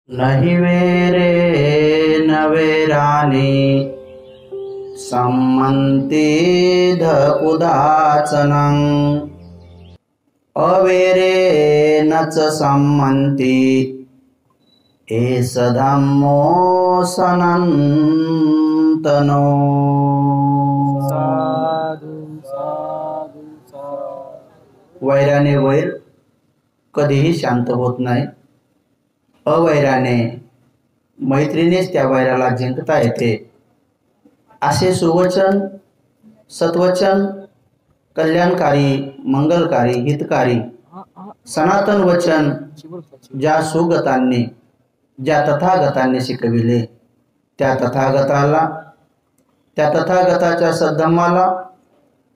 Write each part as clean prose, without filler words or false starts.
नहीं वेरे नवेराने सम्मन्ति धकुदाचनं अवेरे नच सम्मन्ति एष धम्मो सनातनो। वैराने वैर कधीही शांत होत नाही, अवैराने मैत्रीनेच त्या वैराला जिंकता येते। असे सुवचन, सत्वचन, कल्याणकारी, मंगलकारी, हितकारी सनातन वचन ज्या सुगतांनी, ज्या तथागतांनी शिकविले, त्या तथागताच्या सद्धम्माला,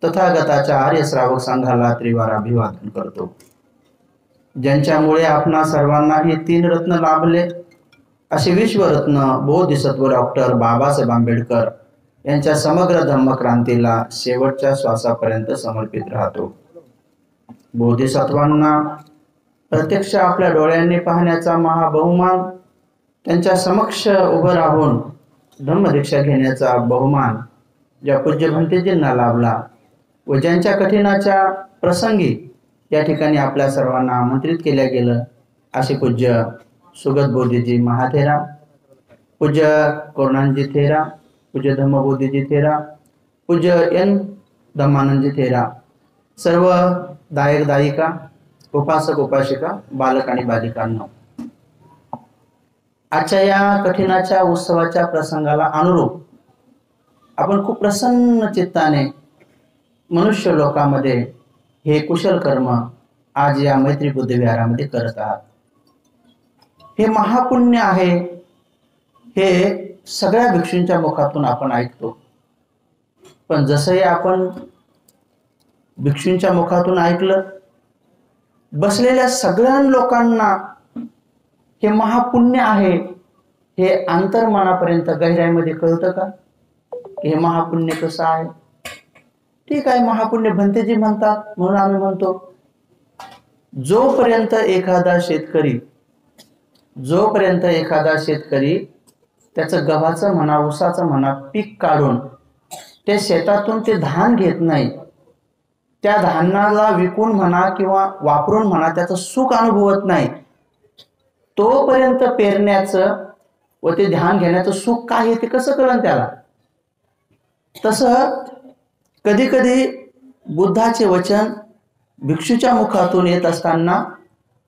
तथागताच्या आर्य श्रावक संघाला त्रिवार अभिवादन करतो। ज्यांच्यामुळे आपणा सर्वांना हे 3 रत्न लाभले असे विश्वरत्न बोधिसत्व डॉक्टर बाबासाहेब आंबेडकर यांच्या समग्र धम्मक्रांतीला शेवटच्या श्वासापर्यंत समर्पित राहतो। बोधिसत्वांना प्रत्यक्ष आपल्या डोळ्यांनी पाहण्याचा महाबहुमान, त्यांच्या समक्ष उभं राहून धम्मदीक्षा घेण्याचा बहुमान ज्या पूज्य भंतेजींना लाभला व ज्यांच्या कठीणाच्या प्रसंगी या ठिकाणी आपल्या सर्वांना आमंत्रित केल्या गेलं असे पूज्य सुगत बोधीजी महाथेरा, पूज्य कोरणानजी थेरा, पूज्य धम्मबोधीजी थेरा, पूज्य एन धम्मानंदजी थेरा, सर्व दायक दायिका, उपासक उपासिका, बालक आणि बालिकांनो, आजच्या या कठीणाच्या उत्सवाच्या प्रसंगाला अनुरूप आपण खूप प्रसन्न चित्ताने मनुष्य लोकांमध्ये हे कुशल कर्म आज या मैत्री बुद्ध विहारामध्ये करत आहात। हे महापुण्य आहे, हे सगळ्या भिक्षूंच्या मुखातून आपण ऐकतो। पण जसंही आपण भिक्षूंच्या मुखातून ऐकलं, बसलेल्या सगळ्या लोकांना हे महापुण्य आहे हे अंतर्मनापर्यंत गहिराईमध्ये कळतं का? हे महापुण्य कसं आहे? ठीक आहे, महापुण्य भंतेजी म्हणतात म्हणून आम्ही म्हणतो, जोपर्यंत एखादा शेतकरी त्याचं गव्हाचं म्हणा, ऊसाचं म्हणा पीक काढून ते शेतातून ते धान घेत नाही, त्या धानाला विकून म्हणा किंवा वापरून म्हणा त्याचं सुख अनुभवत नाही, तोपर्यंत पेरण्याचं व ते धान घेण्याचं सुख काय आहे ते कसं कळलं त्याला? तसं कधी कधी बुद्धाचे वचन भिक्षूच्या मुखातून येत असताना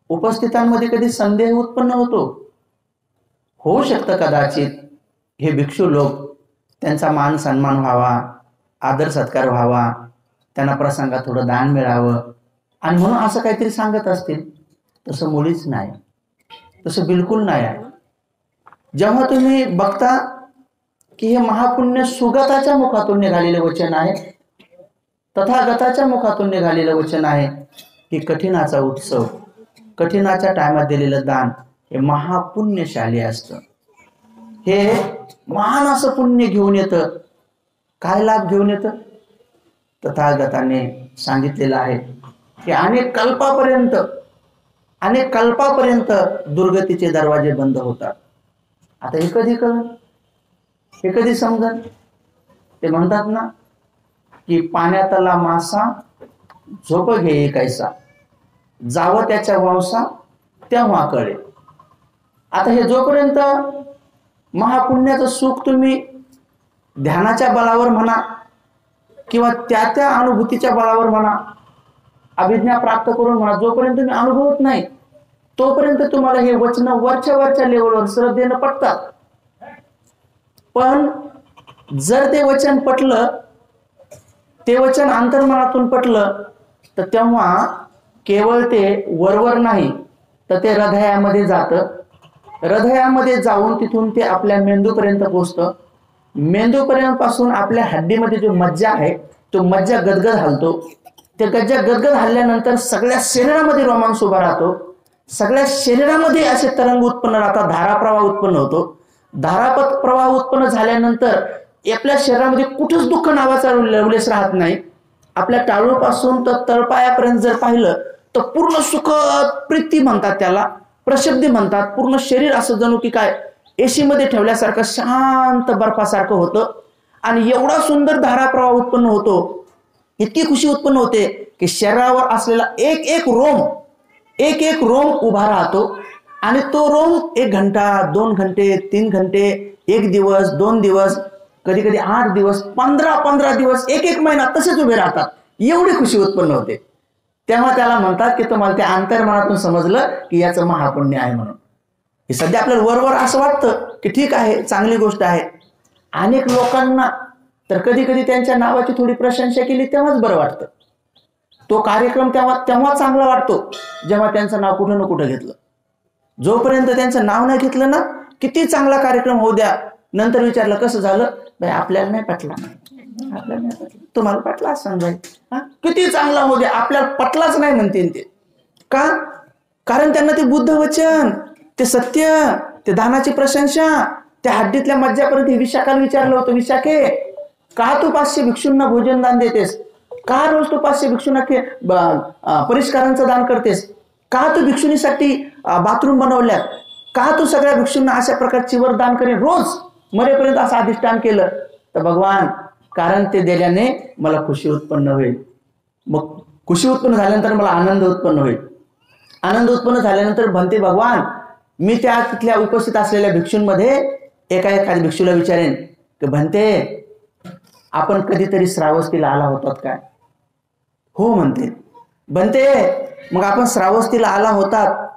उपस्थितांमध्ये कधी संदेह उत्पन्न होतो। होऊ शकतं कदाचित हे भिक्षू लोक, त्यांचा मान सन्मान व्हावा, आदर सत्कार व्हावा, त्यांना प्रसंगात थोडं दान मिळावं आणि म्हणून असं काहीतरी सांगत असतील। तसं मुळीच नाही, तसं बिलकुल नाही आहे। जेव्हा तुम्ही बघता की हे महापुण्य सुगताच्या मुखातून निघालेले वचन आहे, तथागताच्या मुखातून निघालेलं वचन आहे की कठीणाचा उत्सव, कठीणाच्या टायमात दिलेलं दान हे महापुण्यशाली असतं। हे महान असं पुण्य घेऊन येतं। काय लाभ घेऊन येतं? तथागताने सांगितलेलं आहे की अनेक कल्पापर्यंत दुर्गतीचे दरवाजे बंद होतात। आता हे कधी कळलं? हे कधी समजलं? ते म्हणतात ना की पाण्यातला मासा झोप घेई कैसा, जावं त्याच्या वंसा तेव्हा कळे। आता हे जोपर्यंत महापुण्याचं सुख तुम्ही ध्यानाच्या बळावर म्हणा किंवा त्या अनुभूतीच्या बळावर म्हणा, अभिज्ञा प्राप्त करून म्हणा, जोपर्यंत तुम्ही अनुभवत नाही तोपर्यंत तुम्हाला हे वचन वरच्या लेवलवर श्रद्धेनं पटतात। पण जर ते वचन पटलं, ते वचन अंतर्मनातून पटलं, तर तेव्हा केवळ ते वरवर नाही तर ते हृदयामध्ये जातं। हृदयामध्ये जाऊन तिथून ते आपल्या मेंदूपर्यंत पोहोचतं। मेंदूपर्यंत पासून आपल्या हड्डीमध्ये जो मज्जा आहे तो मज्जा गदगद हलतो। ते गदगद हल्ल्यानंतर सगळ्या शरीरामध्ये रोमांस उभा राहतो। सगळ्या शरीरामध्ये असे तरंग उत्पन्न राहतात, धाराप्रवाह उत्पन्न होतो। धाराप्रवाह उत्पन्न झाल्यानंतर आपल्या शरीरामध्ये कुठंच दुःख नावाचा लवलेस राहत नाही। आपल्या टाळूपासून तर तळपायापर्यंत जर पाहिलं तर पूर्ण सुखद प्रीती म्हणतात त्याला, प्रशब्दी म्हणतात. पूर्ण शरीर असं जणू की काय एसी मध्ये ठेवल्यासारखं शांत बर्फासारखं होतं आणि एवढा सुंदर धारा प्रवाह उत्पन्न होतो, इतकी खुशी उत्पन्न होते की शरीरावर असलेला एक एक रोम उभा राहतो आणि तो रोम 1 घंटा 2 घंटे 3 घंटे 1 दिवस 2 दिवस कधी कधी 8 दिवस 15 दिवस 1 महिना तसेच उभे राहतात. एवढी खुशी उत्पन्न होते. तेव्हा त्याला म्हणतात की तुम्हाला ते अंतर्मनातून समजलं की याचं महापुण्य आहे म्हणून. हे सध्या आपल्याला वरवर असं वाटतं की ठीक आहे, चांगली गोष्ट आहे. अनेक लोकांना तर कधी कधी त्यांच्या नावाची थोडी प्रशंसा केली तेव्हाच बरं वाटतं. तो कार्यक्रम तेव्हा चांगला वाटतो जेव्हा त्यांचं नाव कुठं ना कुठं घेतलं. जोपर्यंत त्यांचं नाव नाही घेतलं ना, किती चांगला कार्यक्रम होऊ द्या, नंतर विचारलं कसं झालं, बाई आपल्याला नाही पटला, आपल्याला नाही पटला, तुम्हाला पटला समजाय, किती चांगला होऊ द्या, आपल्याला पटलाच नाही म्हणतील ते. का? कारण त्यांना ते बुद्ध वचन, ते सत्य, ते दानाची प्रशंसा, त्या हड्डीतल्या मज्जापर्यंत विशाखाला विचारलं होतं, विशाखे का तू 500 भिक्षूंना भोजन दान देतेस, का रोज तू 500 भिक्षूंना परिष्कारांचं दान करतेस, का तू भिक्षुणीसाठी बाथरूम बनवल्यात, का तू सगळ्या भिक्षूंना अशा प्रकारची वर दान करेन रोज मरेपर्यंत असं अधिष्ठान केलं. तर भगवान कारण ते दिल्याने मला खुशी उत्पन्न होईल. मग खुशी उत्पन्न झाल्यानंतर मला आनंद उत्पन्न होईल. आनंद उत्पन्न झाल्यानंतर म्हणते भगवान मी त्या तिथल्या उपस्थित असलेल्या भिक्षूंमध्ये एखाद्या भिक्षूला विचारेन की म्हणते आपण कधीतरी श्रावस्तीला आला होतात काय? हो म्हणते. बनते मग आपण श्रावस्तीला आला होतात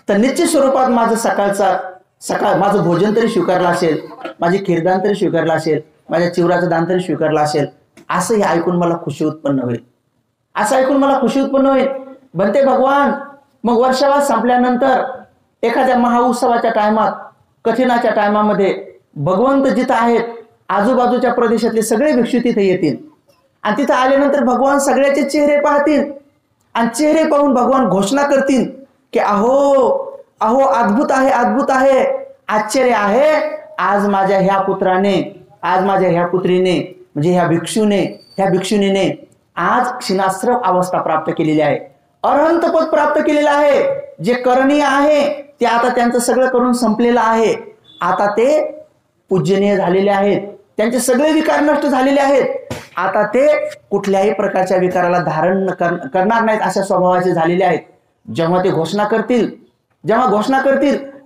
तर निश्चित स्वरूपात माझं सकाळ माझं भोजन तरी स्वीकारलं असेल, माझे खीरदान तरी स्वीकारलं असेल, माझ्या चिवराचं दान तरी स्वीकारलं असेल, असं हे ऐकून मला खुशी उत्पन्न होईल, असं ऐकून मला खुशी उत्पन्न होईल. बनते भगवान मग वर्षावास संपल्यानंतर एखाद्या महाउत्सवाच्या टायमात, कठीणाच्या टायमामध्ये भगवंत जिथं आहेत आजूबाजूच्या प्रदेशातले सगळे भिक्षू तिथे येतील आणि तिथं आल्यानंतर भगवान सगळ्याचे चेहरे पाहतील आणि चेहरे पाहून भगवान घोषणा करतील की अहो अहो अद्भुत आहे, अद्भुत आहे, आश्चर्य आहे, आज माझ्या ह्या पुत्राने, आज माझ्या ह्या पुत्रीने म्हणजे ह्या भिक्षुनीने आज क्षीणाश्रव अवस्था प्राप्त केलेली आहे, अरहंत पद प्राप्त केलेलं आहे. जे करणीय आहे ते आता त्यांचं सगळं करून संपलेलं आहे. आता ते पूजनीय झालेले आहेत, त्यांचे सगळे विकार नष्ट झालेले आहेत. आता ते कुठल्याही प्रकारच्या विकाराला धारण करणार नाहीत अशा स्वभावाचे झालेले आहेत. जेव्हा ते घोषणा करतील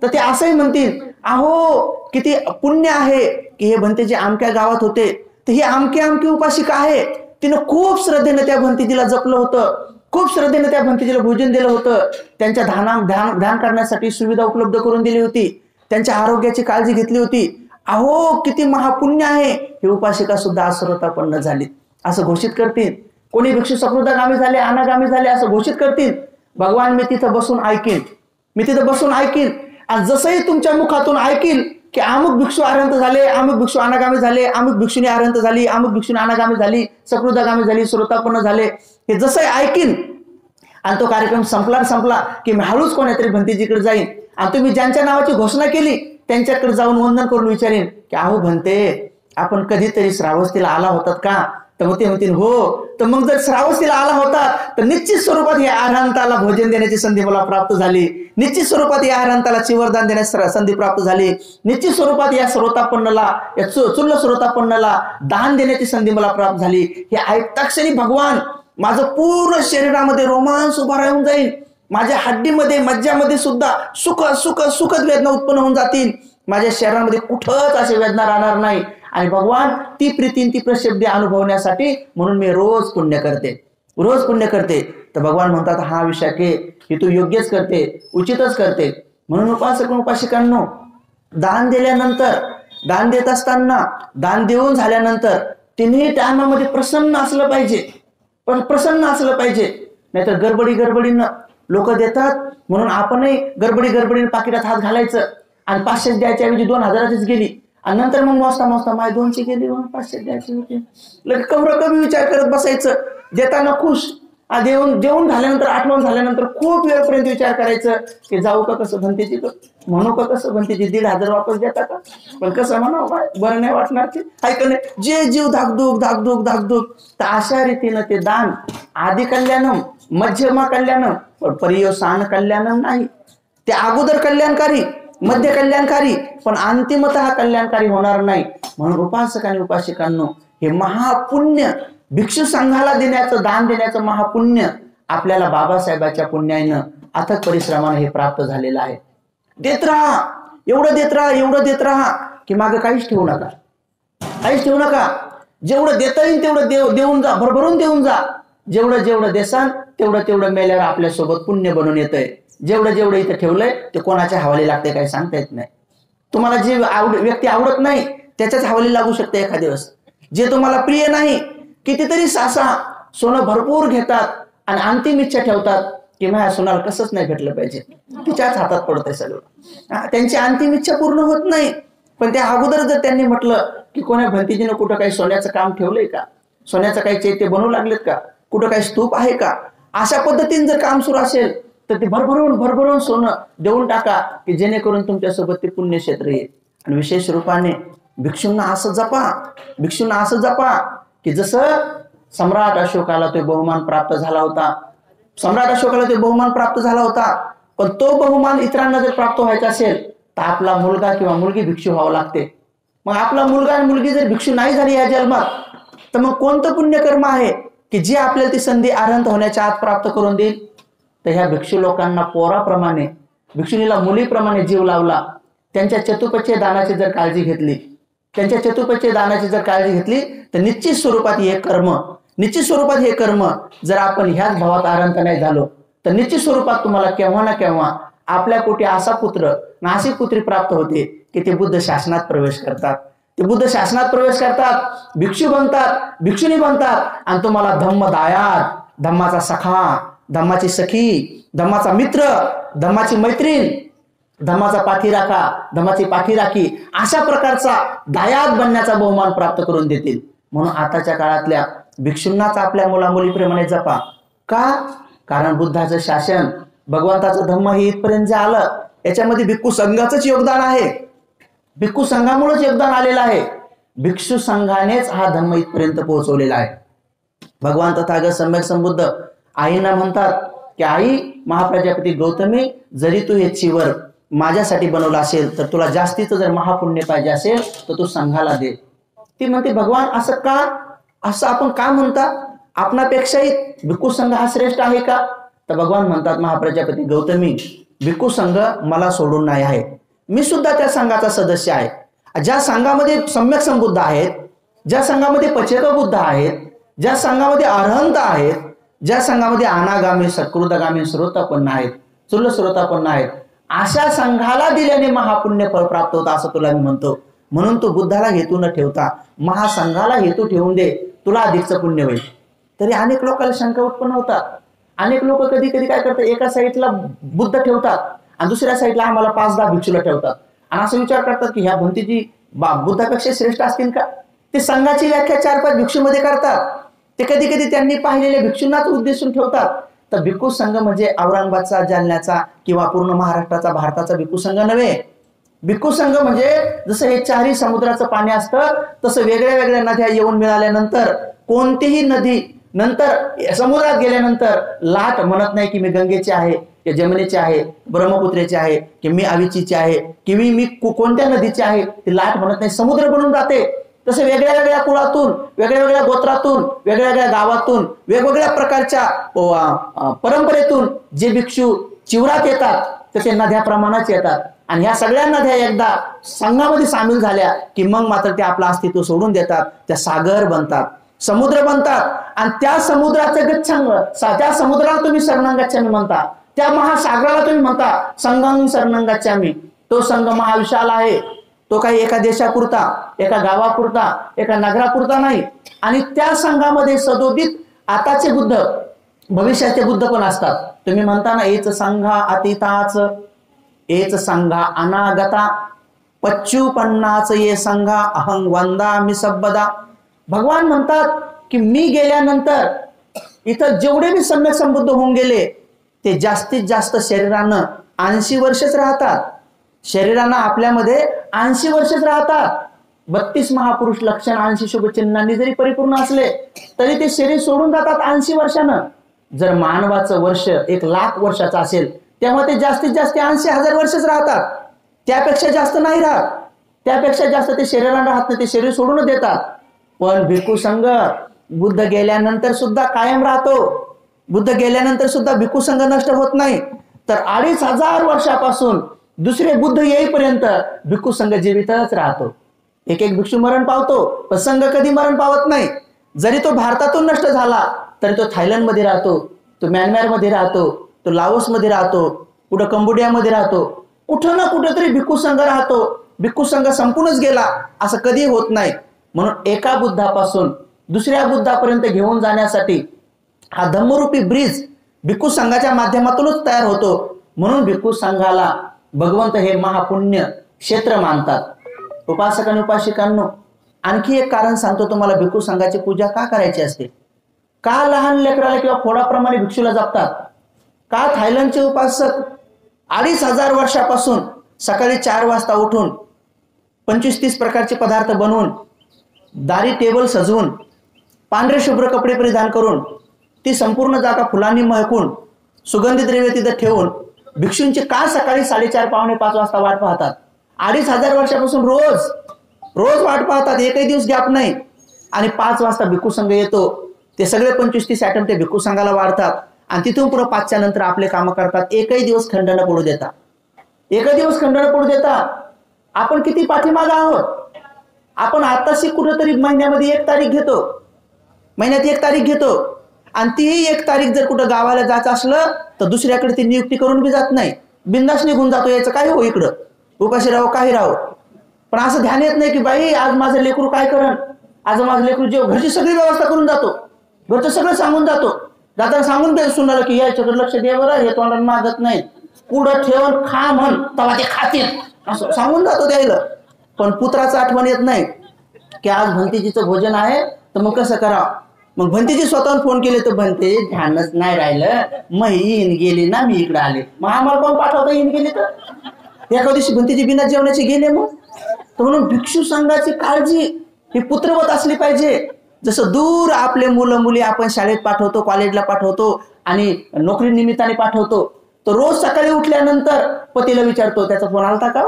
तर ते असंही म्हणतील अहो किती पुण्य आहे की हे भंते जे आमक्या गावात होते तर ही आमकी उपासिका आहे, तिनं खूप श्रद्धेने त्या भंतेजीला जपलं होतं, खूप श्रद्धेने त्या भंतेजीला भोजन दिलं होतं, त्यांच्या ध्यान करण्यासाठी सुविधा उपलब्ध करून दिली होती, त्यांच्या आरोग्याची काळजी घेतली होती. अहो किती महापुण्य आहे, हे उपासिका सुद्धा असुरतापन्न झाली असं घोषित करतील. कोणी भिक्षू सकृदागामी झाले, अनागामी झाले असं घोषित करतील. भगवान मी तिथं बसून ऐकीन आणि जसंही तुमच्या मुखातून ऐकील की अमुक भिक्षू अरहंत झाले, अमुक भिक्षू अनागामी झाले, अमुक भिक्षुनी अरहंत झाली, अमुक भिक्षुनी अनागामी झाली, सकृदागामी झाली, श्रोतापन्न झाले, हे जसंही ऐकीन आणि तो कार्यक्रम संपला की मी हळूच कोणातरी भंतेजीकडे जाईन आणि तुम्ही ज्यांच्या नावाची घोषणा केली त्यांच्याकडे जाऊन वंदन करून विचारेन की अहो भंते आपण कधीतरी श्रावस्तीला आला होतात का? तर मग ते म्हणतील हो. तर मग जर श्रावस्तीला आला होता तर निश्चित स्वरूपात या अरहंताला भोजन देण्याची संधी मला प्राप्त झाली, निश्चित स्वरूपात या अरहंताला चिवरदान देण्याची संधी प्राप्त झाली, निश्चित स्वरूपात या श्रोतापन्नाला, या चुल्ल श्रोतापन्नाला दान देण्याची संधी मला प्राप्त झाली. हे ऐकताक्षणी भगवान माझं पूर्ण शरीरामध्ये रोमांस उभा राहून जाईल, माझ्या हड्डीमध्ये मज्जामध्ये सुद्धा सुखद वेदना उत्पन्न होऊन जातील, माझ्या शरीरामध्ये कुठंच अशी वेदना राहणार नाही. आणि भगवान ती प्रीती ती प्रशब्दी अनुभवण्यासाठी म्हणून मी रोज पुण्य करते. तर भगवान म्हणतात हा विशाखे हे तू योग्यच करते, उचितच करते. म्हणून उपासक उपासिकांनो दान दिल्यानंतर, दान देत असताना, दान देऊन झाल्यानंतर तिन्ही टायमामध्ये प्रसन्न असलं पाहिजे. नाहीतर गडबडीनं लोक देतात म्हणून आपणही गडबडीने पाकिटात हात घालायचं आणि 500 द्यायच्या ऐवजी 2000च गेली आणि नंतर मग मोजता माय 200 गेली, 500 द्यायची होती, लगेच कमी विचार करत बसायचं. देताना खुश, जेवून झाल्यानंतर, आठवण झाल्यानंतर खूप वेळपर्यंत विचार करायचं की जाऊ का कसं भंतेची, म्हणू का कसं भंतेची, 1500 वापस देता का, पण कसं म्हणावं बरं नाही वाटणार ते ऐकणे, जे जीव धाकधूक. तर अशा रीतीनं ते दान आदि कल्याणम मध्यमा कल्याणम पण पर्यवसान कल्याणम नाही. ते अगोदर कल्याणकारी, मध्य कल्याणकारी, पण अंतिमतः कल्याणकारी होणार नाही. म्हणून उपासक आणि उपासिकांनो, हे महापुण्य भिक्षू संघाला देण्याचं, दान देण्याचं महापुण्य आपल्याला बाबासाहेबांच्या पुण्यानं, अथक परिश्रमाने हे प्राप्त झालेलं आहे. देत राहा, एवढं देत राहा, एवढं देत राहा की मागे काहीच ठेवू नका, काहीच ठेवू नका. जेवढं देता येईल तेवढं देऊन जा, भरभरून देऊन जा. जेवढं जेवढं देसान तेवढं तेवढं मेल्यावर आपल्यासोबत पुण्य बनून येतंय. जेवढं जेवढं इथं ठेवलंय ते कोणाच्या हवाली लागते काही सांगता येत नाही. तुम्हाला जे व्यक्ती आवडत नाही त्याच्याच हवाली लागू शकते एखाद्या दिवस. जे तुम्हाला प्रिय नाही, कितीतरी सासा सोनं भरपूर घेतात आणि अंतिम इच्छा ठेवतात की माझ्या सोनाला कसंच नाही भेटलं पाहिजे, तिच्याच हातात पडतंय सगळं. त्यांची अंतिम इच्छा पूर्ण होत नाही. पण त्या अगोदर जर त्यांनी म्हटलं की कोणा भंतीजीनं कुठं काही सोन्याचं काम ठेवलंय का, सोन्याचं काही चैत्य बनवू लागलेत का, कुठं काही स्तूप आहे का, अशा पद्धतीने जर काम सुरू असेल तर ते भरभरून भरभरून सोनं देऊन टाका की जेणेकरून तुमच्यासोबत ते पुण्यक्षेत्र येईल. आणि विशेष रूपाने भिक्षूंना असं जपा, भिक्षूंना असं जपा की जसं सम्राट अशोकाला तो बहुमान प्राप्त झाला होता, सम्राट अशोकाला तो बहुमान प्राप्त झाला होता, पण तो बहुमान इतरांना जर प्राप्त व्हायचा असेल तर आपला मुलगा किंवा मुलगी भिक्षू व्हावं लागते. मग आपला मुलगा आणि मुलगी जर भिक्षू नाही झाली या जन्मात तर मग कोणतं पुण्यकर्म आहे की जे आपल्याला ती संधी आरंत होण्याच्या आत प्राप्त करून देईल. तर ह्या भिक्षू लोकांना पोराप्रमाणे, भिक्षुणीला मुलीप्रमाणे जीव लावला, त्यांच्या चतुपच्य दानाची जर काळजी घेतली, त्यांच्या चतुपच्य दानाची जर काळजी घेतली तर निश्चित स्वरूपात हे कर्म, निश्चित स्वरूपात हे कर्म जर आपण ह्याच भावात आरंत नाही झालो तर निश्चित स्वरूपात तुम्हाला केव्हा ना केव्हा आपल्या पोटी असा पुत्र, नाशिक पुत्री प्राप्त होते की ते बुद्ध शासनात प्रवेश करतात. ते बुद्ध शासनात प्रवेश करतात, भिक्षू बनतात, भिक्षुणी बनतात आणि तुम्हाला धम्म दायाद, धम्माचा सखा, धम्माची सखी, धम्माचा मित्र, धम्माची मैत्रीण, धम्माचा पाठीराखा, धम्माची पाठीराखी अशा प्रकारचा दायाद बनण्याचा बहुमान प्राप्त करून देतील. म्हणून आताच्या काळातल्या भिक्षूंनाच आपल्या मुलामुलीप्रमाणे जपा. का? कारण बुद्धाचं शासन, भगवंताचं धम्म हे इथपर्यंत जे आलं याच्यामध्ये भिक्खू संघाचंच योगदान आहे. भिक्खू संघामुळेच योगदान आलेलं आहे. भिक्षू संघानेच हा धम्म इथपर्यंत पोहोचवलेला आहे. भगवान तथागत सम्यक संबुद्ध आईना म्हणतात की आई, महाप्रजापती गौतमी, जरी तू हे चिवर माझ्यासाठी बनवलं असेल तर तुला जास्तीचं जर महापुण्य पाहिजे असेल तर तू संघाला दे. ती म्हणते भगवान असं का, असं आपण का म्हणता, आपणापेक्षाही भिक्खू संघ हा श्रेष्ठ आहे का? तर भगवान म्हणतात महाप्रजापती गौतमी, भिक्खू संघ मला सोडून नाही आहे, मी सुद्धा त्या संघाचा सदस्य आहे. ज्या संघामध्ये सम्यक संबुद्ध आहेत, ज्या संघामध्ये पचेक बुद्ध आहेत, ज्या संघामध्ये अरहंत आहेत, ज्या संघामध्ये अनागामी, सत्कृतगामी, श्रोतापन्न आहेत, चुल्ल श्रोतापन्न आहेत, अशा संघाला दिल्याने महापुण्य फळ प्राप्त होतं असं तुला मी म्हणतो. म्हणून तू बुद्धाला हेतू न ठेवता महासंघाला हेतू ठेवून दे, तुला अधिकचं पुण्य होईल. तरी अनेक लोकांना शंका उत्पन्न होतात. अनेक लोक कधी कधी काय करतात, एका साईडला बुद्ध ठेवतात आणि दुसऱ्या साईडला आम्हाला 5-10 भिक्षूला ठेवतात आणि असं विचार करतात की ह्या भंतीजी बुद्धापेक्षा श्रेष्ठ असतील का? ते संघाची व्याख्या 4-5 भिक्षूमध्ये करतात. ते कधी कधी त्यांनी पाहिलेल्या भिक्षूंनाच उद्देशून ठेवतात. तर भिक्खू संघ म्हणजे औरंगाबादचा, जालन्याचा किंवा पूर्ण महाराष्ट्राचा, भारताचा भिक्खू संघ नव्हे. भिक्खू संघ म्हणजे जसं हे 4ही समुद्राचं पाणी असतं तसं वेगळ्या वेगळ्या नद्या येऊन मिळाल्यानंतर कोणतीही नदी नंतर समुद्रात गेल्यानंतर लाट म्हणत नाही की मी गंगेचे आहे, की जमुनेचे आहे, ब्रह्मपुत्रेचे आहे, की मी अविचीचे आहे, की मी कोणत्या नदीचे आहे, ती लाट म्हणत नाही, समुद्र बनून जाते. तसे वेगळ्या वेगळ्या कुळातून, वेगळ्या वेगळ्या गोत्रातून, वेगळ्या वेगळ्या गावातून, वेगवेगळ्या प्रकारच्या परंपरेतून जे भिक्षू चिवरात येतात तसे नद्या प्रमाणात येतात आणि ह्या सगळ्या नद्या एकदा संघामध्ये सामील झाल्या की मग मात्र ते आपलं अस्तित्व सोडून देतात. त्या सागर बनतात, समुद्र बनतात आणि त्या समुद्राचं गच्छंग, त्या समुद्राला तुम्ही शरणं गच्छामी म्हणता, त्या महासागराला तुम्ही म्हणता संगम शरणं गच्छामी. तो संघ महाविशाल आहे. तो काही एका देशापुरता, एका गावापुरता, एका नगरापुरता नाही. आणि त्या संघामध्ये सदोदित आताचे बुद्ध, भविष्याचे बुद्ध पण असतात. तुम्ही म्हणता ना, एच संघा अतीताच, एच संघा अनागता, 55 ये संघा अहं वंदामि सबदा. भगवान म्हणतात की मी गेल्यानंतर इथं जेवढे मी सम्यक संबुद्ध होऊन गेले ते जास्तीत जास्त शरीरानं 80 वर्षच राहतात. शरीरानं आपल्यामध्ये 80 वर्षच राहतात. 32 महापुरुष लक्षण 80 शुभचिन्हांनी जरी परिपूर्ण असले तरी ते शरीर सोडून जातात 80 वर्षानं. जर मानवाचं वर्ष 1,00,000 वर्षाचं असेल तेव्हा ते जास्तीत जास्त 80,000 वर्षच राहतात, त्यापेक्षा जास्त नाही राहत, त्यापेक्षा जास्त ते शरीराला राहत नाही, ते शरीर सोडून देतात. पण भिक्खू संघ बुद्ध गेल्यानंतर सुद्धा कायम राहतो. बुद्ध गेल्यानंतर सुद्धा भिक्खू संघ नष्ट होत नाही. तर 2,500 वर्षापासून दुसरे बुद्ध येईपर्यंत भिक्खू संघ जीवितच राहतो. एक एक भिक्षू मरण पावतो, पण संघ कधी मरण पावत नाही. जरी तो भारतातून नष्ट झाला तरी तो थायलंडमध्ये राहतो, तो म्यानमारमध्ये राहतो, तो लाओसमध्ये राहतो, कुठं कंबोडियामध्ये राहतो, कुठं ना कुठेतरी भिक्खू संघ राहतो. भिक्खू संघ संपूनच गेला असं कधी होत नाही. म्हणून एका बुद्धापासून दुसऱ्या बुद्धापर्यंत घेऊन जाण्यासाठी हा धम्मरूपी ब्रिज भिक्खू संघाच्या माध्यमातूनच तयार होतो. म्हणून भिक्खू संघाला भगवंत हे महापुण्य क्षेत्र मानतात. उपासक आणि उपासिकांनो, आणखी एक कारण सांगतो तुम्हाला, भिक्खू संघाची पूजा का करायची असते, का लहान लेकराला किंवा फोडाप्रमाणे भिक्षूला जपतात, का थायलंडचे उपासक 2,500 वर्षापासून सकाळी 4 वाजता उठून 25-30 प्रकारचे पदार्थ बनवून दारी टेबल सजवून पांढरे शुभ्र कपडे परिधान करून ती संपूर्ण जागा फुलांनी महकून सुगंधी द्रव्य तिथं ठेवून भिक्षूंची का सकाळी 4:30 पावणे 5 वाजता वाट पाहतात. 2,500 वर्षापासून रोज रोज वाट पाहतात, एकही दिवस गॅप नाही. आणि 5 वाजता भिक्खू संघ येतो, ते सगळे 25-30 आयटम ते भिक्खू संघाला वाढतात आणि तिथून पुढे 5च्या नंतर आपले कामं करतात. एकही दिवस खंड न पडू देता, एकही दिवस खंड न पडू देता. आपण किती पाठीमागे आहोत. आपण आताशी कुठेतरी महिन्यामध्ये 1 तारीख घेतो, महिन्यात 1 तारीख घेतो आणि तीही 1 तारीख जर कुठं गावाला जायचं असलं तर दुसऱ्याकडे ती नियुक्ती करून बी जात नाही, बिंदास निघून जातो. याचं काय हो, इकडं उपाशी राहो काही राहो. पण असं ध्यान येत नाही की बाई आज माझं लेकरू काय करण, आज माझं लेकरू जेव, घरची सगळी व्यवस्था करून जातो, घरचं सगळं सांगून जातो. जाताना सांगून द्यायचं सुनाला की याच्याकडे लक्ष द्या बरं, हे तोंडाला मागत नाही, पुढं ठेवून खा म्हण तेव्हा ते खातील, असं सांगून जातो द्यायला. पण पुत्राचं आठवण येत नाही की आज भंतीजीचं भोजन आहे तर मग कसं करावं. मग भंतीजी स्वतःहून फोन केले तर भंते ध्यानच नाही राहिलं, मग इन गेली ना, मी इकडे आले, मग आम्हाला कोण पाठवता इन गेली तर. एका दिवशी भंतीजी बिना जेवणाचे गेले. मग तर म्हणून भिक्षू संघाची काळजी ही पुत्रवत असली पाहिजे. जसं दूर आपले मुलं मुली आपण शाळेत पाठवतो, कॉलेजला पाठवतो आणि नोकरी निमित्ताने पाठवतो, तर रोज सकाळी उठल्यानंतर पतीला विचारतो त्याचा फोन आलता का,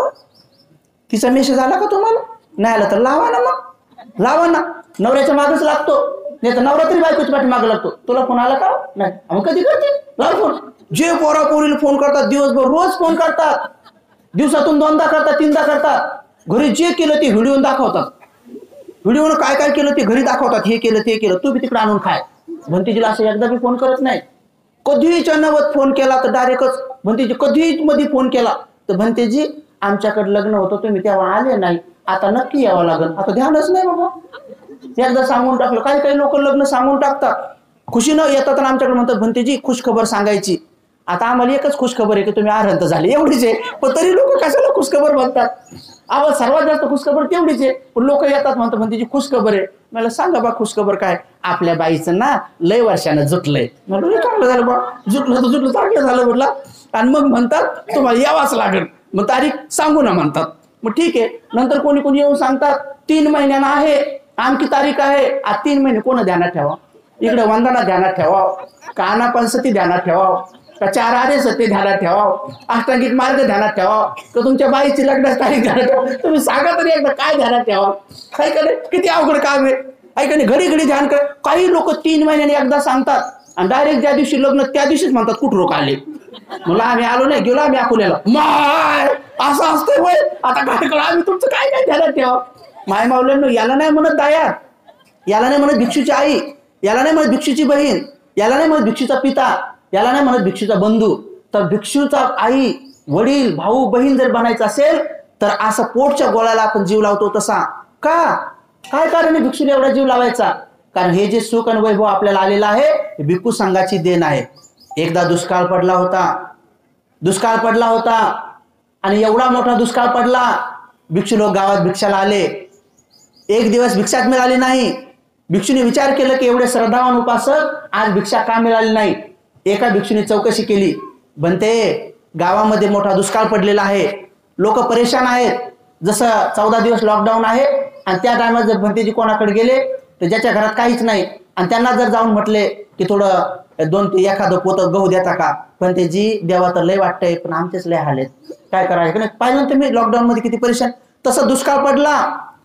तिचा मेसेज आला का तुम्हाला, नाही आला तर लावा ना, मग लावा ना. नवऱ्याच्या मागच लागतो, नाही तर नवरा तरी बायकोच्या पाठी मागे लागतो, तुला फोन आला का नाही, मग कधी करते लाव फोन. जे पोरा पोरीला फोन करतात दिवसभर, रोज फोन करतात, दिवसातून 2दा करतात 3दा करतात. घरी जे केलं ते व्हिडिओ दाखवतात, व्हिडिओनं काय काय केलं ते घरी दाखवतात, हे केलं ते केलं, तू बी तिकडे आणून खाय. भंतीजीला असं एकदा बी फोन करत नाही. कधी चन्नवत फोन केला तर डायरेक्टच भंतीजी, कधी मध्ये फोन केला तर भंतेजी आमच्याकडे लग्न होतं तुम्ही तेव्हा आले नाही, आता नक्की यावं लागेल. आता ध्यानच नाही बाबा, एकदा सांगून टाकलं. काही काही लोक लग्न सांगून टाकतात, खुशीनं येतात आणि आमच्याकडे म्हणतात भंतेजी खुश खबर सांगायची. आता आम्हाला एकच खुश खबर आहे की तुम्ही आरंत झाले, एवढीच आहे. पण तरी लोक कशाला खुश खबर म्हणतात, आवाज सर्वात जास्त खुश खबर तेवढीच आहे. पण लोक येतात म्हणतात भंतेजी खुश खबर आहे. मला सांगा बा खुश खबर काय, आपल्या बाईचं ना लय वर्षानं जुटलंय. म्हटलं चांगलं झालं बा, जुटलं तर जुटलं, चांगलं झालं म्हटलं. आणि मग म्हणतात तुम्हाला यावाच लागेल, मग तारीख सांगू ना म्हणतात. मग ठीक आहे. नंतर कोणी कोणी येऊन सांगतात 3 महिन्यानं आहे, आणखी तारीख आहे. आज 3 महिने कोण ध्यानात ठेवा, इकडे वंदना ध्यानात ठेवा, काना पंचसती ध्यानात ठेवा, का 4 आरे सत्य ध्यानात ठेवा, अष्टांगिक मार्ग ध्यानात ठेवा, का तुमच्या बाईची लग्नाची तारीख ध्यानात ठेवा. तुम्ही सांगा तरी एकदा काय ध्यानात ठेवा. काय करे, किती अवघड काम आहे. ऐका घडी घडी ध्यान कर. काही लोक 3 महिन्याने एकदा सांगतात आणि डायरेक्ट ज्या दिवशी लग्न त्या दिवशीच म्हणतात कुठं रोग आले. मला आम्ही आलो नाही, गेलो आम्ही अकोल्याला. माय असं असतंय वय, आता काय करा आम्ही, तुमचं काय काय ध्यानात ठेवा. माय मावल्यांनो, याला नाही म्हणत दाया, याला नाही म्हणत भिक्षूची आई, याला नाही म्हणत भिक्षूची बहीण, याला नाही म्हणत भिक्षूचा पिता, याला नाही म्हणत भिक्षूचा बंधू. तर भिक्षूचा आई वडील भाऊ बहीण जर बनायचं असेल तर असं पोटच्या गोळ्याला आपण जीव लावतो तसा का, काय कारण आहे भिक्षूला एवढा जीव लावायचा. कारण हे जे सुख आणि वैभव आपल्याला आलेलं आहे हे भिक्खू संघाची देण आहे. एकदा दुष्काळ पडला होता आणि एवढा मोठा दुष्काळ पडला, भिक्षू लोक गावात भिक्षाला आले. एक दिवस भिक्षाच मिळाली नाही. भिक्षूने विचार केला की एवढे श्रद्धावान उपासक आज भिक्षा का मिळाली नाही. एका भिक्षूने चौकशी केली, बनते गावामध्ये मोठा दुष्काळ पडलेला आहे, लोक परेशान आहेत, जसं 14 दिवस लॉकडाऊन आहे. आणि त्या टायमात जर भंतेजी कोणाकडे गेले तर ज्याच्या घरात काहीच नाही आणि त्यांना जर जाऊन म्हटले की थोडं एखादं पोतं गहू देता का? पण ते जी देवा तर लय वाटतंय, पण आमचेच लय हाल आहेत, काय करायचं नाही. पाहिलं तुम्ही लॉकडाऊन मध्ये किती परेशान. तसं दुष्काळ पडला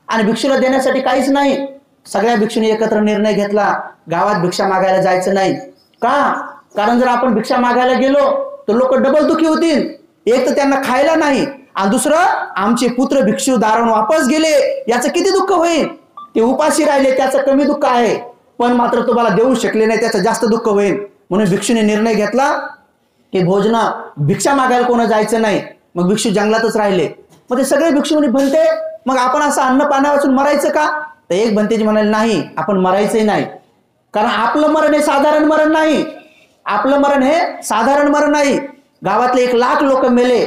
आणि भिक्षूला देण्यासाठी काहीच नाही. सगळ्या भिक्षूंनी एकत्र निर्णय घेतला, गावात भिक्षा मागायला जायचं नाही. का? कारण जर आपण भिक्षा मागायला गेलो तर लोक डबल दुखी होतील. एक तर त्यांना खायला नाही, आणि दुसरं आमचे पुत्र भिक्षू दारावून वापस गेले याचं किती दुःख होईल. ते उपाशी राहिले त्याचं कमी दुःख आहे, पण मात्र तुम्हाला देऊ शकले नाही त्याचं जास्त दुःख होईल. म्हणून भिक्षूने निर्णय घेतला की भोजन भिक्षा मागायला कोण जायचं नाही. मग भिक्षू जंगलातच राहिले. मग ते सगळे भिक्षू म्हणे भंते मग आपण असं अन्न पाण्या वाचून मरायचं का? तर एक भंतेजी म्हणाले नाही, आपण मरायचंही नाही. कारण आपलं मरण हे साधारण मरण नाही. आपलं मरण हे साधारण मरण नाही. गावातले 1 लाख लोक मेले,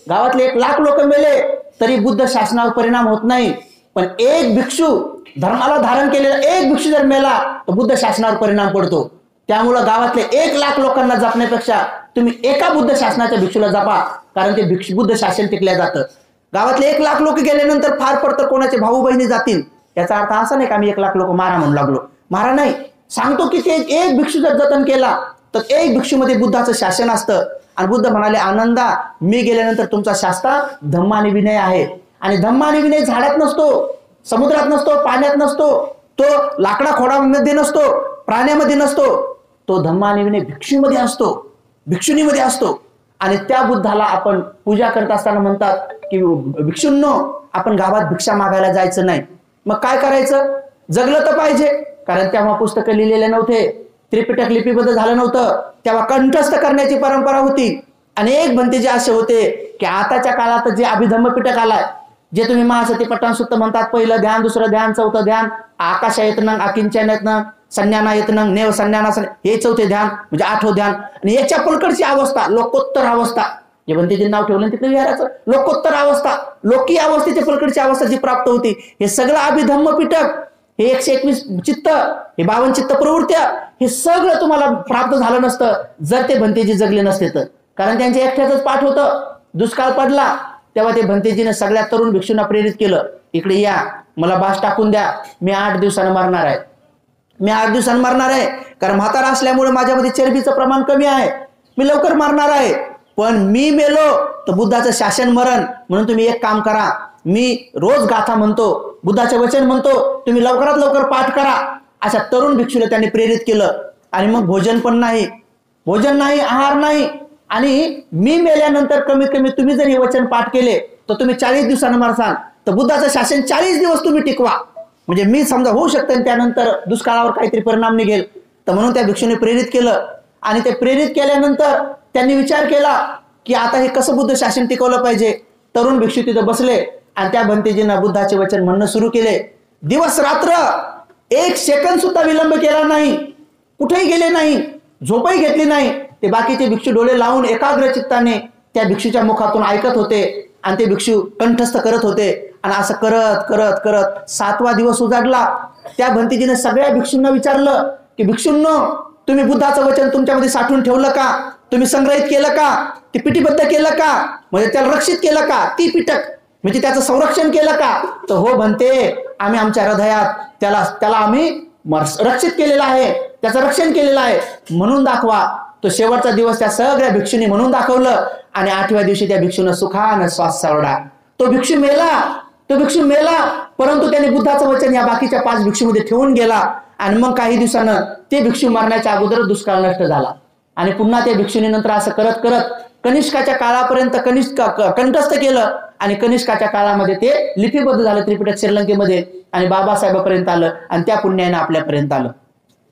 गावातले 1 लाख लोक मेले तरी बुद्ध शासनावर परिणाम होत नाही. पण एक भिक्षू, धर्माला धारण केलेला एक भिक्षू जर मेला तर बुद्ध शासनावर परिणाम पडतो. त्यामुळे गावातले 1 लाख लोकांना जपण्यापेक्षा तुम्ही एका बुद्ध शासनाच्या भिक्षूला जपा, कारण ते बुद्ध शासन टिकल्या जातं. गावातले 1 लाख लोक गेल्यानंतर फार पडतं कोणाचे भाऊ बहिणी जातील. याचा अर्थ असा नाही का आम्ही 1 लाख लोक मारा म्हणू लागलो. मारा नाही, सांगतो की ते एक भिक्षू जर जतन केला तर एक भिक्षूमध्ये बुद्धाचं शासन असतं. आणि बुद्ध म्हणाले आनंदा, मी गेल्यानंतर तुमचा शास्त्र धम्म आणि विनय आहे. आणि धम्म आणि विनय झाडात नसतो, समुद्रात नसतो, पाण्यात नसतो, तो लाकडा खोडामध्ये नसतो, प्राण्यामध्ये नसतो. तो धम्म आणि विनय भिक्षूमध्ये असतो, भिक्षुणीमध्ये असतो. आणि त्या बुद्धाला आपण पूजा करत असताना म्हणतात की भिक्षूंनो आपण गावात भिक्षा मागायला जायचं नाही. मग काय करायचं? जगलं तर पाहिजे, कारण तेव्हा पुस्तकं लिहिलेले नव्हते, त्रिपिटक लिपीबद्ध झालं नव्हतं, तेव्हा कंठस्थ करण्याची परंपरा होती. अनेक भंते जे असे होते की आताच्या काळात जे अभिधम्म पिटक आलाय, जे तुम्ही महासती पट्टण सुत्त म्हणतात, पहिलं ध्यान, दुसरं ध्यान, चौथं ध्यान, आकाशा येतनं, अकिंचन येतनं, संज्ञाना येतनं, नेव संज्ञाना, हे 4थे ध्यान म्हणजे 8वं ध्यान. आणि याच्या पलकडची अवस्था लोकोत्तर अवस्था, जे भंतेचे नाव ठेवलं तिकडे विहाराचं लोकोत्तर अवस्था, लोकी अवस्थेच्या पलकडची अवस्था जी प्राप्त होती, हे सगळं अभिधम्म पिटक, हे 121 चित्त, हे 52 चित्त प्रवृत्त्या, हे सगळं तुम्हाला प्राप्त झालं नसतं जर ते भंतेजी जगले नसते तर. कारण त्यांच्या एकट्याच पाठ होतं. दुष्काळ पडला तेव्हा ते भंतेजीने सगळ्या तरुण भिक्षूंना प्रेरित केलं, इकडे या, मला बास टाकून द्या, मी 8 दिवसानं मरणार आहे, मी 8 दिवसानं मरणार आहे. कारण म्हातारा असल्यामुळे माझ्यामध्ये चरबीचं प्रमाण कमी आहे, मी लवकर मरणार आहे. पण मी मेलो तर बुद्धाचं शासन मरण. म्हणून तुम्ही एक काम करा, मी रोज गाथा म्हणतो, बुद्धाचे वचन म्हणतो, तुम्ही लवकरात लवकर पाठ करा. अशा तरुण भिक्षूला त्यांनी प्रेरित केलं. आणि मग भोजन पण नाही, भोजन नाही, आहार नाही. आणि मी मेल्यानंतर कमीत कमी तुम्ही जर हे वचन पाठ केले तर तुम्ही 40 दिवसानं मरसाल, तर बुद्धाचं शासन 40 दिवस तुम्ही टिकवा. म्हणजे मी समजा होऊ शकतं त्यानंतर दुष्काळावर काहीतरी परिणाम निघेल. तर म्हणून त्या भिक्षूने प्रेरित केलं. आणि ते प्रेरित केल्यानंतर त्यांनी विचार केला की आता हे कसं बुद्ध शासन टिकवलं पाहिजे. तरुण भिक्षू तिथं बसले आणि त्या भंतेजींना बुद्धाचे वचन म्हणणं सुरू केले. दिवस रात्र 1 सेकंद सुद्धा विलंब केला नाही, कुठेही गेले नाही, झोपही घेतली नाही. ते बाकीचे भिक्षू डोळे लावून एकाग्र चित्ताने त्या भिक्षूच्या मुखातून ऐकत होते आणि ते भिक्षू कंठस्थ करत होते. आणि असं करत करत करत 7वा दिवस उजाडला. त्या भंतेजीने सगळ्या भिक्षूंना विचारलं की भिक्षूंनो, तुम्ही बुद्धाचं वचन तुमच्यामध्ये साठवून ठेवलं का? तुम्ही संग्रहित केलं का? ते पिटीबद्ध केलं का? म्हणजे त्याला रक्षित केलं का? ती पिटक म्हणजे त्याचं संरक्षण केलं का? तर हो भंते, आम्ही आमच्या हृदयात त्याला आम्ही रक्षित केलेलं आहे, त्याचं रक्षण केलेलं आहे. म्हणून दाखवा. तो शेवटचा दिवस त्या सगळ्या भिक्षूंनी म्हणून दाखवलं. आणि 8व्या दिवशी त्या भिक्षूनं सुखानं श्वास सोडला. तो भिक्षू मेला, परंतु त्याने बुद्धाचं वचन या बाकीच्या 5 भिक्षूमध्ये ठेवून गेला. आणि मग काही दिवसानं ते भिक्षू मरण्याच्या अगोदर दुष्काळ नष्ट झाला. आणि पुन्हा त्या भिक्षूने नंतर असं करत करत कनिष्काच्या काळापर्यंत कंठस्थ केलं. आणि कनिष्काच्या काळामध्ये ते लिपीबद्ध झालं त्रिपिटक श्रीलंकेमध्ये. आणि बाबासाहेबापर्यंत आलं आणि त्या पुण्याने आपल्यापर्यंत आलं.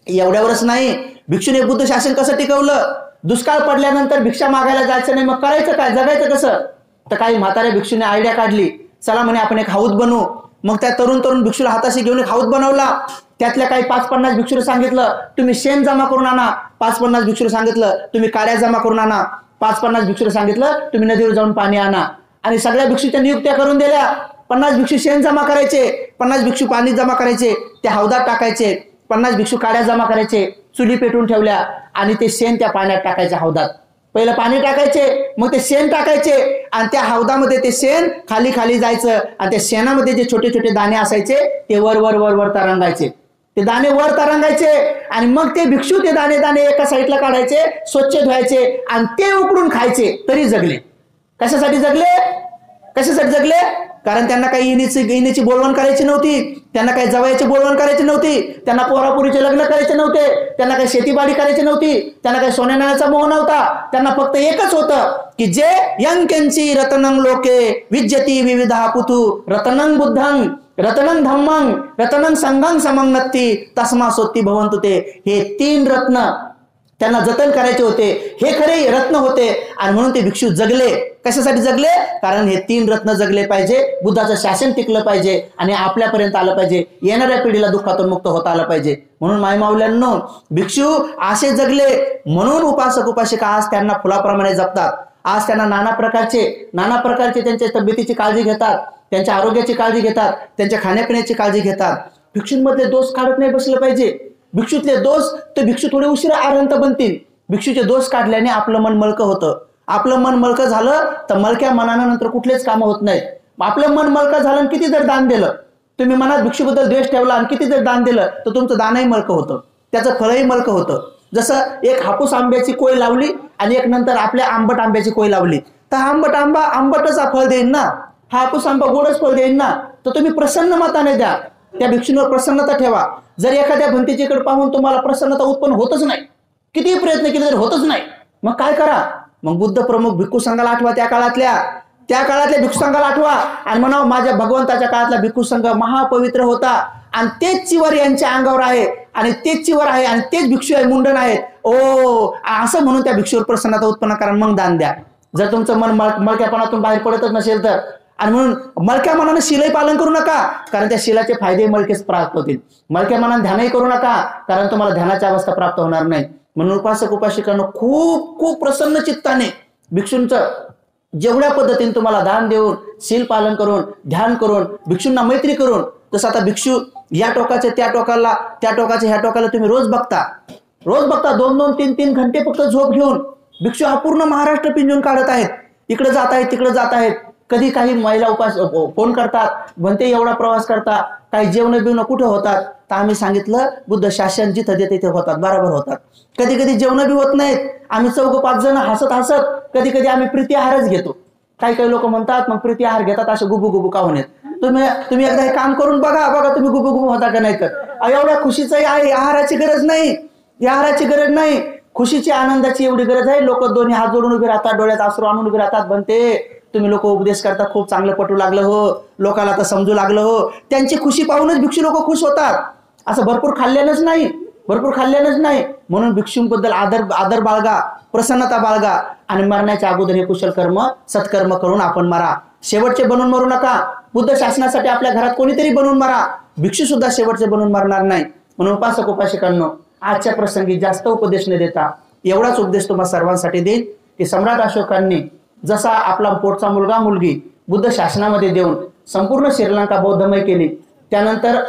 एवढ्यावरच नाही, भिक्षूने बुद्ध शासन कसं टिकवलं. दुष्काळ पडल्यानंतर भिक्षा मागायला जायचं नाही, मग करायचं काय, जगायचं कसं? तर काही म्हाताऱ्या भिक्षूने आयडिया काढली, चला म्हणे आपण एक हौद बनवू. मग त्या तरुण भिक्षूला हाताशी घेऊन एक हौद बनवला. त्यातल्या काही 5-50 भिक्षूला सांगितलं तुम्ही शेण जमा करून आणा. 5-50 भिक्षूला सांगितलं तुम्ही काड्या जमा करून आणा. 5-50 भिक्षूला सांगितलं तुम्ही नदीवर जाऊन पाणी आणा. आणि सगळ्या भिक्षूच्या नियुक्त्या करून दिल्या. 50 भिक्षू शेण जमा करायचे, 50 भिक्षू पाणी जमा करायचे, त्या हौदात टाकायचे. 50 भिक्षू काड्या जमा करायचे, चुली पेटून ठेवल्या आणि ते शेण त्या पाण्यात टाकायचे हौदात. पहिलं पाणी टाकायचे, मग ते शेण टाकायचे आणि त्या हौदामध्ये ते शेण खाली खाली जायचं. आणि त्या शेणामध्ये जे छोटे छोटे दाणे असायचे ते वर वर वर वर तरंगायचे. ते दाणे वर तरंगायचे आणि मग ते भिक्षू ते दाणे दाणे एका साईडला काढायचे, स्वच्छ धुवायचे आणि ते उकडून खायचे तरी जगले. कशासाठी जगले? कशासाठी जगले? कारण त्यांना काही इणीची बोलवण करायची नव्हती, त्यांना काही जवयाची बोलवण करायची नव्हती, त्यांना पोरापुरीचे लग्न करायचे नव्हते, त्यांना काही शेतीबाडी करायची नव्हती, त्यांना काही सोन्या नाण्याचा मोह नव्हता. त्यांना फक्त एकच होतं की जे यंकेंची रतनं लोके विज्यती विविधा पुथू रतनं बुद्धं रतनं धम्मं रतनं संघं समंगती तस्मा सोत्ती भवंतु ते. हे 3 रत्न त्यांना जतन करायचे होते, हे खरे रत्न होते आणि म्हणून ते भिक्षू जगले. कशासाठी जगले? कारण हे 3 रत्न जगले पाहिजे, बुद्धाचं शासन टिकलं पाहिजे आणि आपल्यापर्यंत आलं पाहिजे, येणाऱ्या पिढीला दुःखातून मुक्त होता आलं पाहिजे. म्हणून मायमाऊल्यांनो, भिक्षू असे जगले म्हणून उपासक उपासिका आज त्यांना फुलाप्रमाणे जपतात. आज त्यांना नाना प्रकारचे त्यांच्या तब्येतीची काळजी घेतात, त्यांच्या आरोग्याची काळजी घेतात, त्यांच्या खाण्यापिण्याची काळजी घेतात. भिक्षूंमधले दोष काढत नाही बसलं पाहिजे. भिक्षूतले दोष तर भिक्षू थोडे उशिरा आरंत बनतील. भिक्षूचे दोष काढल्याने आपलं मन मलकं होतं. आपलं मन मलकं झालं तर मलक्या मनानंतर कुठलेच कामं होत नाहीत. आपलं मन मलकं झालं, किती जर दान दिलं, तुम्ही मनात भिक्षूबद्दल द्वेष ठेवला आणि किती जर दान दिलं तर तुमचं दानही मलकं होतं, त्याचं फळही मलकं होतं. जसं एक हापूस आंब्याची कोय लावली आणि एक नंतर आपल्या आंबट आंब्याची कोय लावली, तर आंबट आंबा आंबटच फळ देईन ना, हापूस आंबा गोडच फळ देईन ना. तर तुम्ही प्रसन्न मताने द्या, त्या भिक्षूंवर प्रसन्नता ठेवा. जर एखाद्या भंतीचीकडे पाहून तुम्हाला प्रसन्नता उत्पन्न होतच नाही, कितीही प्रयत्न केले तर होतच नाही, मग काय करा? मग बुद्ध प्रमुख भिक्खू संघाला आठवा, त्या काळातल्या भिक्खू संघाला आठवा आणि म्हणावं माझ्या भगवंताच्या काळातला भिक्खू संघ महापवित्र होता आणि तेच चिवर यांच्या अंगावर आहे आणि तेच चिवर आहे आणि तेच भिक्षू आहे, मुंडन आहेत. ओ असं म्हणून त्या भिक्षूवर प्रसन्नता उत्पन्न करा, मग दान द्या. जर तुमचं मन मळक्यापणातून बाहेर पडतच नसेल तर. आणि म्हणून मलक्या मनानं शिलाई पालन करू नका, कारण त्या शिलाचे फायदे मलकेच प्राप्त होतील. मलक्या मनानं ध्यानही करू नका, कारण तुम्हाला ध्यानाची अवस्था प्राप्त होणार नाही. म्हणून उपासक उपासिकांना खूप खूप प्रसन्न चित्ताने भिक्षूंचं जेवढ्या पद्धतीने तुम्हाला दान देऊन, शील पालन करून, ध्यान करून, भिक्षूंना मैत्री करून, जसं आता भिक्षू या टोकाचे त्या टोकाला, त्या टोकाचे ह्या टोकाला तुम्ही रोज बघता 2-2, 3-3 घंटे फक्त झोप घेऊन भिक्षू हा पूर्ण महाराष्ट्र पिंजून काढत आहेत. इकडे जात आहेत, तिकडे जात आहेत. कधी काही महिला फोन करतात, म्हणते एवढा प्रवास करता, काही जेवण बिवणं कुठे होतात? तर आम्ही सांगितलं बुद्ध शासन जिथं देते तिथे होतात, बरोबर होतात. कधी कधी जेवण बी होत नाहीत. आम्ही 4-5 जण हसत कधी कधी आम्ही प्रीती आहारच घेतो. काही लोक म्हणतात मग प्रीती आहार घेतात असे गुबू का होण्यात. तुम्ही एकदा हे काम करून बघा तुम्ही गुबू होता का नाही. तर एवढ्या खुशीचं आहे, आहाराची गरज नाही, या आहाराची गरज नाही, खुशीची आनंदाची एवढी गरज आहे. लोक दोन्ही हात जोडून उभे राहतात, डोळ्यात अश्रू आणून उभे राहतात, म्हणते तुम्ही लोक उपदेश करता, खूप चांगलं पटू लागलं हो, लोकांना तर समजू लागलं हो. त्यांची खुशी पाहूनच भिक्षू लोक खुश होतात. असं भरपूर खाल्ल्यानंच नाही. म्हणून भिक्षूंबद्दल आदर बाळगा, प्रसन्नता बाळगा आणि मरण्याच्या अगोदर हे कुशल कर्म सत्कर्म करून आपण मरा. शेवटचे बनून मरू नका. बुद्ध शासनासाठी आपल्या घरात कोणीतरी बनून मरा, भिक्षू सुद्धा शेवटचे बनून मरणार नाही. म्हणून उपासक उपासिकांनो, आजच्या प्रसंगी जास्त उपदेश न देता एवढाच उपदेश तुम्हाला सर्वांसाठी देईल की सम्राट अशोकांनी जसा आपला पोटचा मुलगा मुलगी बुद्ध शासनामध्ये देऊन संपूर्ण श्रीलंका बौद्धमय केली, त्यानंतर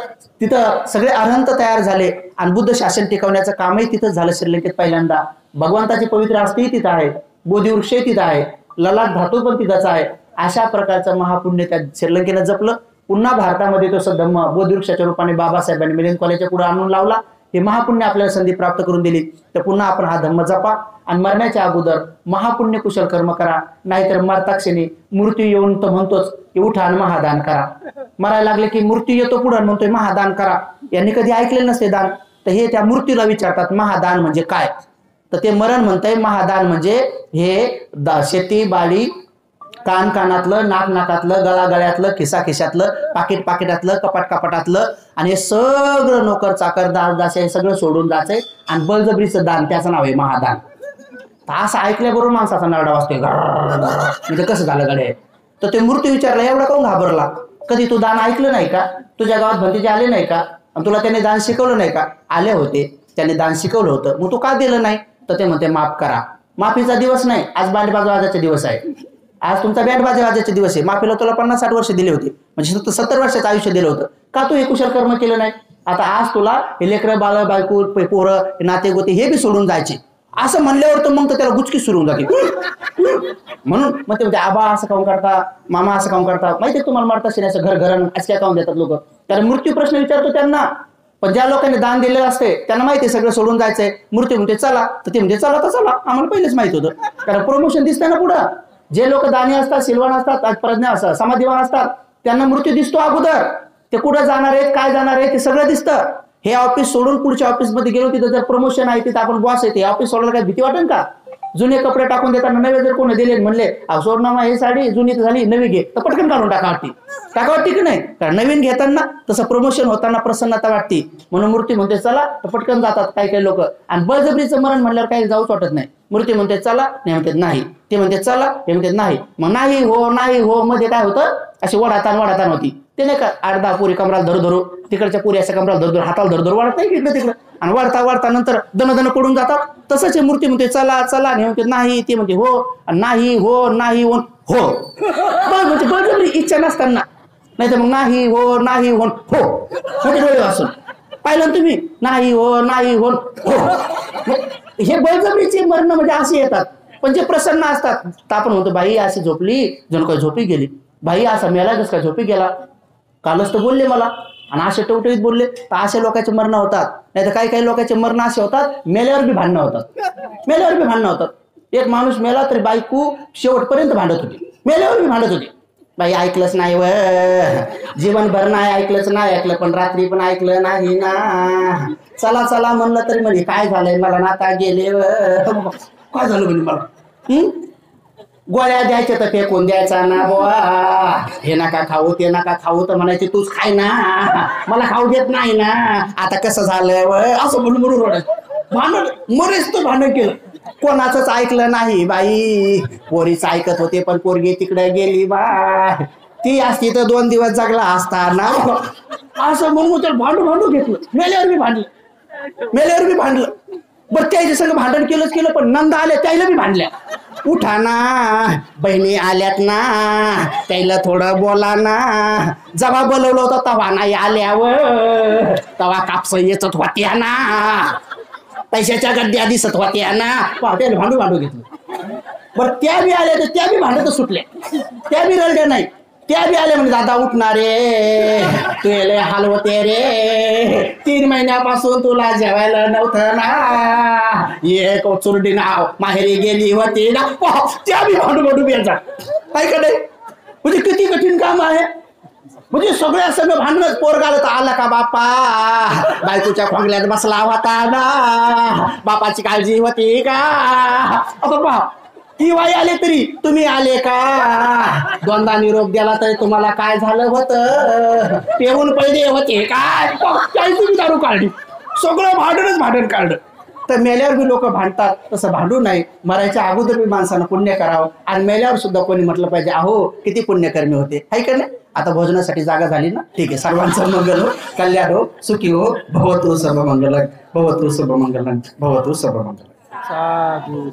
तिथं सगळे अरहंत तयार झाले आणि बुद्ध शासन टिकवण्याचं कामही तिथंच झालं. श्रीलंकेत पहिल्यांदा भगवंताची पवित्र आस्थी तिथं आहे, बोधिवृक्षही तिथं आहे, ललाट धातू पण तिथंच आहे. अशा प्रकारचं महापुण्य त्या श्रीलंकेनं जपलं. पुन्हा भारतामध्ये तो धम्म बोधिवृक्षाच्या रूपाने बाबासाहेबांनी मिलिंद कॉलेजच्या पुढे आणून लावला. हे महापुण्य आपल्याला संधी प्राप्त करून दिली. तर पुन्हा आपण हा धम्म जपा आणि मरण्याच्या अगोदर महापुण्य कुशल कर्म करा. नाहीतर मरताक्षणी मृत्यू येऊन तो म्हणतोच की उठा आणि महादान करा. मरायला लागले की मृत्यू येतो पुढे म्हणतोय महादान करा. यांनी कधी ऐकले नसते दान, तर हे त्या मृत्यूला विचारतात महादान म्हणजे काय. तर ते मरण म्हणतंय महादान म्हणजे हे शेती बाडी, कान कानातलं, नाक नाकातलं, गळा गळ्यातलं, खिसा खिशातलं, पाकिट पाकिटातलं, कपाट कपाटातलं आणि हे सगळं नोकर चाकर दास दास हे सगळं सोडून जायचंय आणि बळजबरीचं दान, त्याचं नाव आहे महादान. असं ऐकल्याबरोबर माणसाचा नरडा वाजतोय, म्हणजे कसं झालं गडे. तर ते मृत्यू विचारला एवढा काऊन घाबरला, कधी तू दान ऐकलं नाही का, तुझ्या गावात भंतीचे आले नाही का, आणि तुला त्याने दान शिकवलं नाही का. आले होते, त्याने दान शिकवलं होतं, मग तू का दिलं नाही. तर ते म्हणते माफ करा. माफीचा दिवस नाही, आज बँड वाजवायचा दिवस आहे. आज तुमचा बँड वाजवायचा दिवस आहे. माफीला तुला 50-60 वर्ष दिले होते, म्हणजे 70 वर्षाचं आयुष्य दिलं होतं. का तू हे कुशल कर्म केलं नाही. आता आज तुला हे लेकरं बाळ बायको पोरं नाते गोते हे बी सोडून जायचे. असं म्हणल्यावर तर मग तर त्याला गुचकी सुरू होऊन जाते. म्हणून मग ते आबा असं काम करता, मामा असं काम करता, माहिती आहे तुम्हाला मारता शिण्याचं घर घरण असं काय काम देतात लोक. त्याला मृत्यू प्रश्न विचारतो त्यांना, पण ज्या लोकांनी दान दिलेलं असते त्यांना माहिती आहे सगळं सोडून जायचंय, मूर्ती म्हणते चला तर ते म्हणजे चला तर चला, आम्हाला पहिलेच माहित होतं, कारण प्रमोशन दिसतंय ना पुढं. जे लोक दानी असतात, सिलवान असतात, प्रज्ञा असतात, समाधीवान असतात, त्यांना मृत्यू दिसतो अगोदर, ते कुठं जाणार आहेत काय जाणार आहे ते सगळं दिसतं. हे ऑफिस सोडून पुढच्या ऑफिस मध्ये गेलो, तिथं जर प्रमोशन आहे तिथं आपण बॉस आहे, ऑफिस सोडायला काय भीती वाटेल का? जुने कपडे टाकून देताना नवे जर कोणी दिले म्हणले सोडणार हे साडी जुनी झाली नवी घे, तर पटकन काढून टाका वाटते की नाही? कारण नवीन घेताना तसं प्रमोशन होताना प्रसन्नता वाटते, म्हणून मूर्ती म्हणते चला तर पटकन जातात काही काही लोक. आणि बळजबरीचं मरण म्हणल्यावर काही जाऊच वाटत नाही. मूर्ती म्हणते चला, नाही म्हणते नाही, ते म्हणते चला, हे म्हणते नाही, मग नाही हो मध्ये काय होतं, अशी वडातान होती. ते नाही का 8-10 पुरी कमराला धरू तिकडच्या पुरी अशा कमराला धरू हाताला धरू वाढत नाही इकडं तिकडं, आणि वाढता नंतर दन पडून जातात. तसंच मूर्ती म्हणते चला चला, नाही म्हणते नाही, ते म्हणते हो नाही हो म्हणजे बळजबरी इच्छा नसताना, नाही तर मग नाही हो म्हणजे डोळे वाचून पाहिलं तुम्ही, नाही हो हे बळजबरीचे मरण म्हणजे असे येतात. पण जे प्रसन्न असतात तर आपण म्हणतो बाई अशी झोपली जणू काय झोपी गेली, बाई असा मेला जस काय झोपी गेला, कालच तर बोलले मला, आणि असे टवटवीत बोलले, तर असे लोकांचे मरण होतात. नाही तर काही लोकांचे मरण असे होतात मेल्यावर बी भांडणं होतात. एक माणूस मेला तरी बायको शेवटपर्यंत भांडत होती, मेल्यावर बी भांडत होती. बाई ऐकलंच नाही व, जीवनभर नाही ऐकलं पण रात्री पण ऐकलं नाही ना, चला म्हणलं तरी म्हणजे काय झालंय मला ना, आता गेले व काय झालं म्हणजे मला, गोळ्या द्यायच्या तर फेकून द्यायचा ना बुवा, हे नका खाऊ ते नका खाऊ, तर म्हणायचे तूच खाय ना, मला खाऊ देत नाही ना, आता कसं झालं व असं म्हणून भांडण मरेच तो भांडण केलं. कोणाचंच ऐकलं नाही बाई, पोरीच ऐकत होते पण पोरगी तिकडे गेली बा, ती असती तर 2 दिवस जगला असता ना, असं म्हणून तर भांडू घेतलं. मेल्यावर बी भांडलं. बरं त्याच्या संग भांडण केलं पण नंदा आल्या त्याला बी भांडल्या. उठा ना, बहिणी आल्यात ना, त्याला थोडं बोला ना, जेव्हा बोलवलं होतं तेव्हा नाही आल्यावर, तेव्हा कापस येचत होत्या ना, पैशाच्या गड्ड्या दिसत होत्या ना, त्याला भांडू घेतलं. बरं त्या बी आल्या तर त्या बी भांडत सुटल्या, त्या बी रडल्या नाही, त्या बी आल्या म्हणजे दादा उठणारे तुले हलवते रे, 3 महिन्यापासून तुला जेवायला नव्हतं ना, एक चुरडी नाव माहेरी गेली होती ना, त्या बी भांडू यायचा. काय नाही म्हणजे किती कठीण काम आहे. म्हणजे सगळं भांडणच. पोरगाला तर आला का बापा, बायकोच्या खोंगल्यात बसला होता ना, बापाची काळजी होती का, असं पहा. ती बाई आले तरी तुम्ही आले का, 2दा निरोप द्याला तरी तुम्हाला काय झालं होतं, पेऊन पहिले होते काय, तुम्ही दारू काढली, सगळं भांडण काढलं. तर मेल्यावर बी लोक भांडतात, तसं भांडू नाही. मरायच्या अगोदर बी माणसानं पुण्य करावं, आणि मेल्यावर सुद्धा कोणी म्हटलं पाहिजे अहो किती पुण्यकर्मी होते, है का नाही. आता भोजनासाठी जागा झाली ना, ठीक आहे. सर्वांचं मंगल हो, कल्याण हो, सुखी हो, भवतु सर्वमंगलं, भवतु सर्वमंगलं, भवतु सर्वमंगलं. साधू.